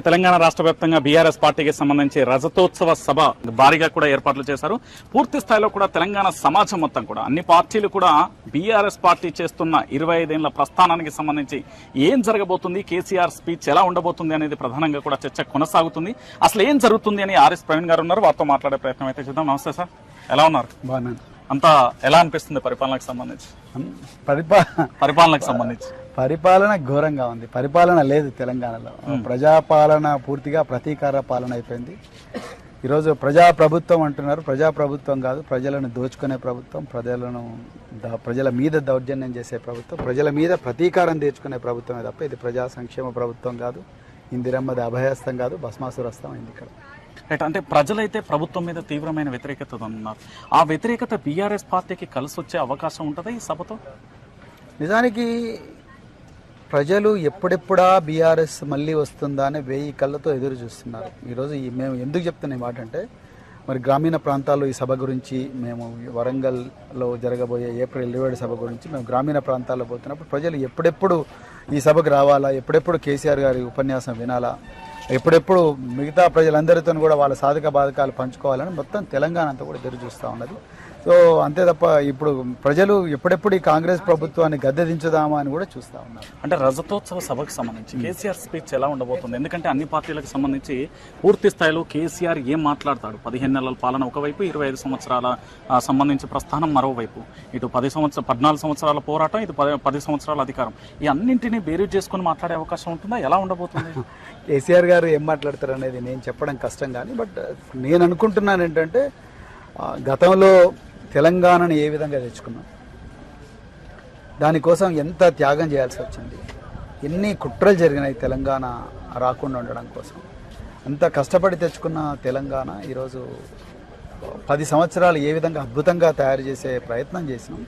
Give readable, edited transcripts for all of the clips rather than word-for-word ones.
తెలంగాణ రాష్ట్ర వ్యాప్తంగా బీఆర్ఎస్ పార్టీకి సంబంధించి రజతోత్సవ సభ భారీగా కూడా ఏర్పాట్లు చేశారు. పూర్తి స్థాయిలో కూడా తెలంగాణ సమాజం మొత్తం కూడా అన్ని పార్టీలు కూడా బీఆర్ఎస్ పార్టీ చేస్తున్న 25 ఏళ్ల ప్రస్థానానికి సంబంధించి ఏం జరగబోతుంది, కేసీఆర్ స్పీచ్ ఎలా ఉండబోతుంది అనేది ప్రధానంగా కూడా చర్చ కొనసాగుతుంది. అసలు ఏం జరుగుతుంది అని ఆర్ఎస్ ప్రవీణ్ గారు ఉన్నారు, వారితో మాట్లాడే ప్రయత్నం అయితే చూద్దాం. నమస్తే సార్, ఎలా ఉన్నారు? బాగున్నాను. అంతా ఎలా అనిపిస్తుంది పరిపాలనకు సంబంధించి? పరిపాలన ఘోరంగా ఉంది. పరిపాలన లేదు తెలంగాణలో. ప్రజాపాలన పూర్తిగా ప్రతీకార పాలన అయిపోయింది. ఈరోజు ప్రజాప్రభుత్వం అంటున్నారు. ప్రజాప్రభుత్వం కాదు, ప్రజలను దోచుకునే ప్రభుత్వం, ప్రజల మీద దౌర్జన్యం చేసే ప్రభుత్వం, ప్రజల మీద ప్రతీకారం తీర్చుకునే ప్రభుత్వమే తప్ప ఇది ప్రజా సంక్షేమ ప్రభుత్వం కాదు, ఇందిరమ్మది అభయహస్తం కాదు, భస్మాసురస్తం అయింది ఇక్కడ. అంటే ప్రజలైతే ప్రభుత్వం మీద తీవ్రమైన వ్యతిరేకత ఉన్నారు. ఆ వ్యతిరేకత బీఆర్ఎస్ పార్టీకి కలిసి వచ్చే అవకాశం ఉంటుందా ఈ సభతో? నిజానికి ప్రజలు ఎప్పుడెప్పుడా బీఆర్ఎస్ మళ్ళీ వస్తుందా అని 1000 కళ్ళతో ఎదురు చూస్తున్నారు. ఈరోజు మేము ఎందుకు చెప్తున్నాం మాట అంటే, మరి గ్రామీణ ప్రాంతాల్లో ఈ సభ గురించి, మేము వరంగల్లో జరగబోయే ఏప్రిల్ 27 సభ గురించి మేము గ్రామీణ ప్రాంతాల్లో పోతున్నప్పుడు ప్రజలు ఎప్పుడెప్పుడు ఈ సభకు రావాలా, ఎప్పుడెప్పుడు కేసీఆర్ గారి ఉపన్యాసం వినాలా, ఎప్పుడెప్పుడు మిగతా ప్రజలందరితో కూడా వాళ్ళ సాధక బాధకాలు పంచుకోవాలని మొత్తం తెలంగాణ అంతా కూడా ఎదురు చూస్తూ ఉన్నది. సో అంతే తప్ప ఇప్పుడు ప్రజలు ఎప్పుడెప్పుడు ఈ కాంగ్రెస్ ప్రభుత్వాన్ని గద్దెదించుదామా అని కూడా చూస్తూ ఉన్నారు. అంటే రజతోత్సవ సభకు సంబంధించి కేసీఆర్ స్పీచ్ ఎలా ఉండబోతుంది? ఎందుకంటే అన్ని పార్టీలకు సంబంధించి పూర్తి స్థాయిలో కేసీఆర్ ఏం మాట్లాడతాడు? 15 నెలల పాలన ఒకవైపు, 25 సంవత్సరాల సంబంధించి ప్రస్థానం మరోవైపు, ఇటు 14 సంవత్సరాల పోరాటం, ఇటు 10 సంవత్సరాల అధికారం, ఈ అన్నింటినీ బేరీజ్ చేసుకుని మాట్లాడే అవకాశం ఉంటుందా? ఎలా ఉండబోతుంది? కేసీఆర్ గారు ఏం మాట్లాడతారు అనేది నేను చెప్పడం కష్టం, కానీ బట్ నేను అనుకుంటున్నాను ఏంటంటే, గతంలో తెలంగాణను ఏ విధంగా తెచ్చుకున్నాం, దానికోసం ఎంత త్యాగం చేయాల్సి వచ్చింది, ఎన్ని కుట్రలు జరిగినాయి తెలంగాణ రాకుండా ఉండడం కోసం, అంత కష్టపడి తెచ్చుకున్న తెలంగాణ ఈరోజు 10 సంవత్సరాలు ఏ విధంగా అద్భుతంగా తయారు చేసే ప్రయత్నం చేసినాం.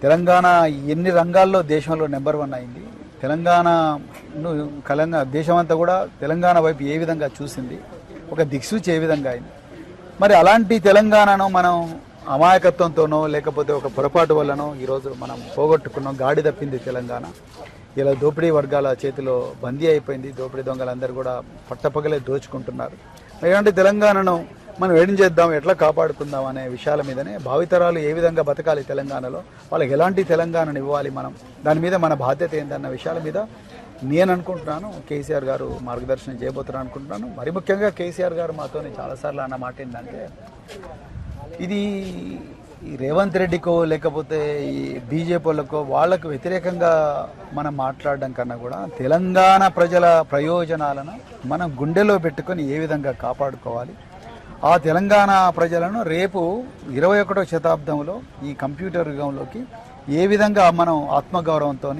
తెలంగాణ ఎన్ని రంగాల్లో దేశంలో నెంబర్ 1 అయింది. దేశమంతా కూడా తెలంగాణ వైపు ఏ విధంగా చూసింది, ఒక దిక్సూచి ఏ విధంగా అయింది. మరి అలాంటి తెలంగాణను మనం అమాయకత్వంతోనో లేకపోతే ఒక పొరపాటు వల్లనో ఈరోజు మనం పోగొట్టుకున్నాం. గాడి తప్పింది తెలంగాణ. ఇలా దోపిడీ వర్గాల చేతిలో బందీ అయిపోయింది. దోపిడీ దొంగలందరూ కూడా పట్టపగలే దోచుకుంటున్నారు. ఇలాంటి తెలంగాణను మనం ఏం చేద్దాం, ఎట్లా కాపాడుకుందాం అనే విషయాల మీదనే, భావితరాలు ఏ విధంగా బతకాలి తెలంగాణలో, వాళ్ళకి ఎలాంటి తెలంగాణను ఇవ్వాలి మనం, దాని మీద మన బాధ్యత ఏందన్న విషయాల మీద నేను అనుకుంటున్నాను కేసీఆర్ గారు మార్గదర్శనం చేయబోతున్నారు అనుకుంటున్నాను. మరి ముఖ్యంగా కేసీఆర్ గారు మాతోనే చాలాసార్లు అన్న మాట ఏంటంటే, ఇది ఈ రేవంత్ రెడ్డికో లేకపోతే ఈ బీజేపీ వాళ్ళకో వాళ్ళకు వ్యతిరేకంగా మనం మాట్లాడడం కన్నా కూడా తెలంగాణ ప్రజల ప్రయోజనాలను మనం గుండెలో పెట్టుకొని ఏ విధంగా కాపాడుకోవాలి, ఆ తెలంగాణ ప్రజలను రేపు 21వ శతాబ్దంలో ఈ కంప్యూటర్ యుగంలోకి ఏ విధంగా మనం ఆత్మగౌరవంతో,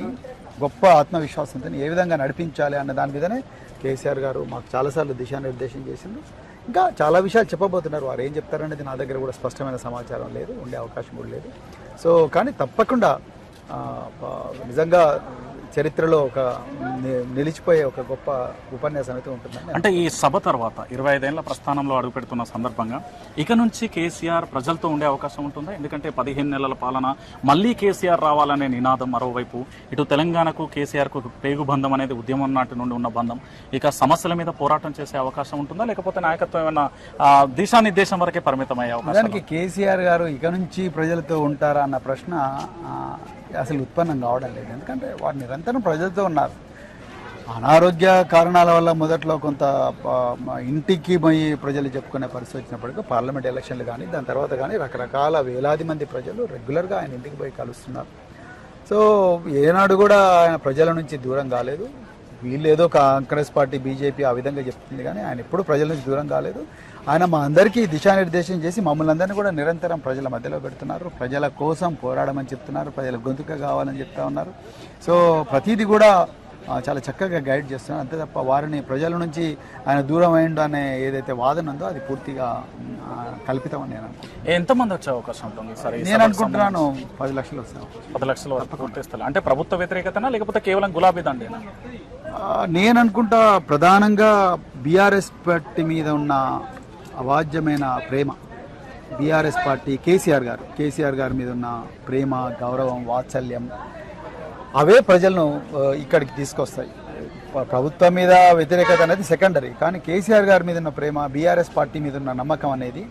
గొప్ప ఆత్మవిశ్వాసంతో ఏ విధంగా నడిపించాలి అన్న దాని మీదనే కేసీఆర్ గారు మాకు చాలాసార్లు దిశానిర్దేశం చేసిండ్రు. ఇంకా చాలా విషయాలు చెప్పబోతున్నారు. వారు ఏం చెప్తారనేది నా దగ్గర కూడా స్పష్టమైన సమాచారం లేదు, ఉండే అవకాశం కూడా లేదు. సో కానీ తప్పకుండా నిజంగా చరిత్రలో ఒక నిలిచిపోయే ఒక గొప్ప ఉపన్యాసం అయితే ఉంటుందని. అంటే ఈ సభ తర్వాత 25 ఏళ్ల ప్రస్థానంలో అడుగుపెడుతున్న సందర్భంగా ఇక నుంచి కేసీఆర్ ప్రజలతో ఉండే అవకాశం ఉంటుందా? ఎందుకంటే 15 నెలల పాలన, మళ్ళీ కేసీఆర్ రావాలనే నినాదం మరోవైపు, ఇటు తెలంగాణకు కేసీఆర్కు పేగుబంధం అనేది ఉద్యమం నాటి నుండి ఉన్న బంధం, ఇక సమస్యల మీద పోరాటం చేసే అవకాశం ఉంటుందా, లేకపోతే నాయకత్వం ఏమైనా దిశానిర్దేశం వరకే పరిమితమయ్యే అవకాశం? కేసీఆర్ గారు ఇక నుంచి ప్రజలతో ఉంటారా అన్న ప్రశ్న అసలు ఉత్పన్నం కావడం లేదు. ఎందుకంటే వారు నిరంతరం ప్రజలతో ఉన్నారు. అనారోగ్య కారణాల వల్ల మొదట్లో కొంత ఇంటికి పోయి ప్రజలు చెప్పుకునే పరిస్థితి వచ్చినప్పటికీ పార్లమెంట్ ఎలక్షన్లు కానీ దాని తర్వాత కానీ రకరకాల వేలాది మంది ప్రజలు రెగ్యులర్గా ఆయన ఇంటికి పోయి కలుస్తున్నారు. సో ఏనాడు కూడా ఆయన ప్రజల నుంచి దూరం కాలేదు. వీళ్ళు ఏదో కాంగ్రెస్ పార్టీ, బీజేపీ ఆ విధంగా చెప్తుంది, కానీ ఆయన ఎప్పుడు ప్రజల నుంచి దూరం కాలేదు. ఆయన మా అందరికీ దిశానిర్దేశం చేసి మమ్మల్ని అందరినీ కూడా నిరంతరం ప్రజల మధ్యలో పెడుతున్నారు. ప్రజల కోసం పోరాడమని చెప్తున్నారు, ప్రజల గొంతుక కావాలని చెప్తా ఉన్నారు. సో ప్రతిదీ కూడా చాలా చక్కగా గైడ్ చేస్తున్నారు. అంతే తప్ప వారిని ప్రజల నుంచి ఆయన దూరం అయ్యిండు అనే ఏదైతే వాదన ఉందో అది పూర్తిగా కల్పితమని నేను అనుకుంటున్నాను. ఎంతమంది వచ్చే అవకాశం ఉంటుంది సార్? నేను అనుకుంటున్నాను 10 లక్షలు వస్తాను. 10 లక్షల వరకు పూర్తిస్తారు. అంటే ప్రభుత్వ వ్యతిరేకతనా లేకపోతే కేవలం గులాబీ దండేనా? నేను అనుకుంటా ప్రధానంగా బీఆర్ఎస్ పార్టీ మీద ఉన్న అవాజ్యమైన ప్రేమ, బీఆర్ఎస్ పార్టీ, కేసీఆర్ గారి మీద ఉన్న ప్రేమ, గౌరవం, వాత్సల్యం, అవే ప్రజలను ఇక్కడికి తీసుకొస్తాయి. ప్రభుత్వం మీద వ్యతిరేకత అనేది సెకండరీ, కానీ కేసీఆర్ గారి మీద ఉన్న ప్రేమ, బీఆర్ఎస్ పార్టీ మీద ఉన్న నమ్మకం అనేది,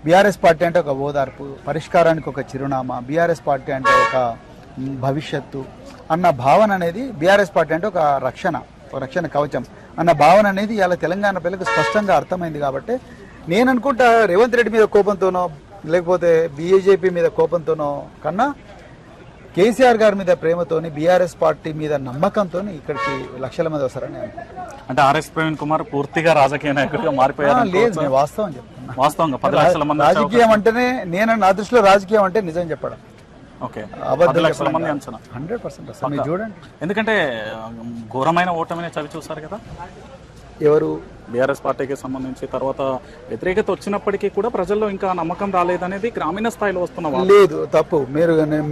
బీఆర్ఎస్ పార్టీ అంటే ఒక ఓదార్పు, పరిష్కారానికి ఒక చిరునామా, బీఆర్ఎస్ పార్టీ అంటే ఒక భవిష్యత్తు అన్న భావన అనేది, బీఆర్ఎస్ పార్టీ అంటే ఒక రక్షణ కవచం అన్న భావన అనేది ఇలా తెలంగాణ ప్రజలకు స్పష్టంగా అర్థమైంది. కాబట్టి నేను అనుకుంటా రేవంత్ రెడ్డి మీద కోపంతోనో లేకపోతే బీజేపీ మీద కోపంతోనో కన్నా కేసీఆర్ గారి మీద ప్రేమతోని, బీఆర్ఎస్ పార్టీ మీద నమ్మకంతో ఇక్కడికి లక్షల మంది వస్తారని అనుకుంటున్నాను. అంటే ఆర్ఎస్ ప్రవీణ్ కుమార్ పూర్తిగా రాజకీయ నాయకుడిగా మారిపోయారు. లేదు, నేను వాస్తవం చెప్తున్నా. వాస్తవంగా 10 లక్షల మంది రాజకీయం అంటేనే నా దృష్టిలో రాజకీయం అంటే నిజం చెప్పడం. ఓకే, అబద్ధం 10 లక్షల మంది అంచనా 100% వస్తారు. మీరు చూడండి, ఎందుకంటే ఘోరమైన ఓటమిని చవి చూసారు కదా ఎవరు బీఆర్ఎస్ పార్టీకి సంబంధించి. తర్వాత వ్యతిరేకత వచ్చినప్పటికీ కూడా ప్రజల్లో ఇంకా నమ్మకం రాలేదనేది గ్రామీణ స్థాయిలో వస్తున్న వాదన. లేదు, తప్పు.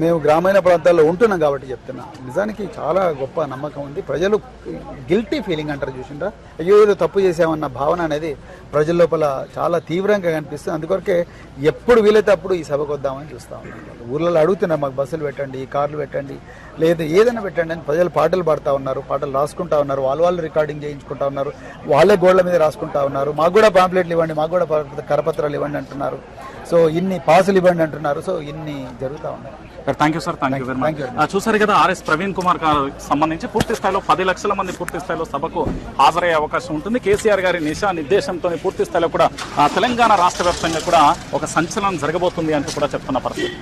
మేము గ్రామీణ ప్రాంతాల్లో ఉంటున్నాం కాబట్టి చెప్తున్నా. నిజానికి చాలా గొప్ప నమ్మకం ఉంది. ప్రజలు గిల్టీ ఫీలింగ్ అంటారు చూసిండ్రా, అయ్యో ఏదో తప్పు చేసామన్న భావన అనేది ప్రజల లోపల చాలా తీవ్రంగా కనిపిస్తుంది. అందుకొరకే ఎప్పుడు వీలైతే అప్పుడు ఈ సభకు వద్దామని చూస్తా ఉన్నాం. ఊర్లలో అడుగుతున్నారు, మాకు బస్సులు పెట్టండి, కార్లు పెట్టండి, లేదా ఏదైనా పెట్టండి అని. ప్రజలు పాటలు పాడుతూ ఉన్నారు, పాటలు రాసుకుంటా ఉన్నారు, వాళ్ళు రికార్డింగ్ చేయించుకుంటా ఉన్నారు, వాళ్ళే గోళ్ల మీద రాసుకుంటా ఉన్నారు. మాకు కూడా పాంప్లెట్లు ఇవ్వండి, మాకు కూడా కరపత్రాలు ఇవ్వండి అంటున్నారు. సో ఇన్ని పాసులు ఇవ్వండి అంటున్నారు. సో ఇన్ని జరుగుతూ ఉన్నాయి. Thank you sir, thank you very much. చూసారు కదా, ఆర్ఎస్ ప్రవీణ్ కుమార్ గారు సంబంధించి పూర్తి స్థాయిలో 10 లక్షల మంది పూర్తి స్థాయిలో సభకు హాజరయ్యే అవకాశం ఉంటుంది. కేసీఆర్ గారి నిర్దేశంతో పూర్తి స్థాయిలో కూడా తెలంగాణ రాష్ట్ర వ్యాప్తంగా కూడా ఒక సంచలనం జరగబోతుంది అంటూ కూడా చెప్తున్న పరిస్థితి.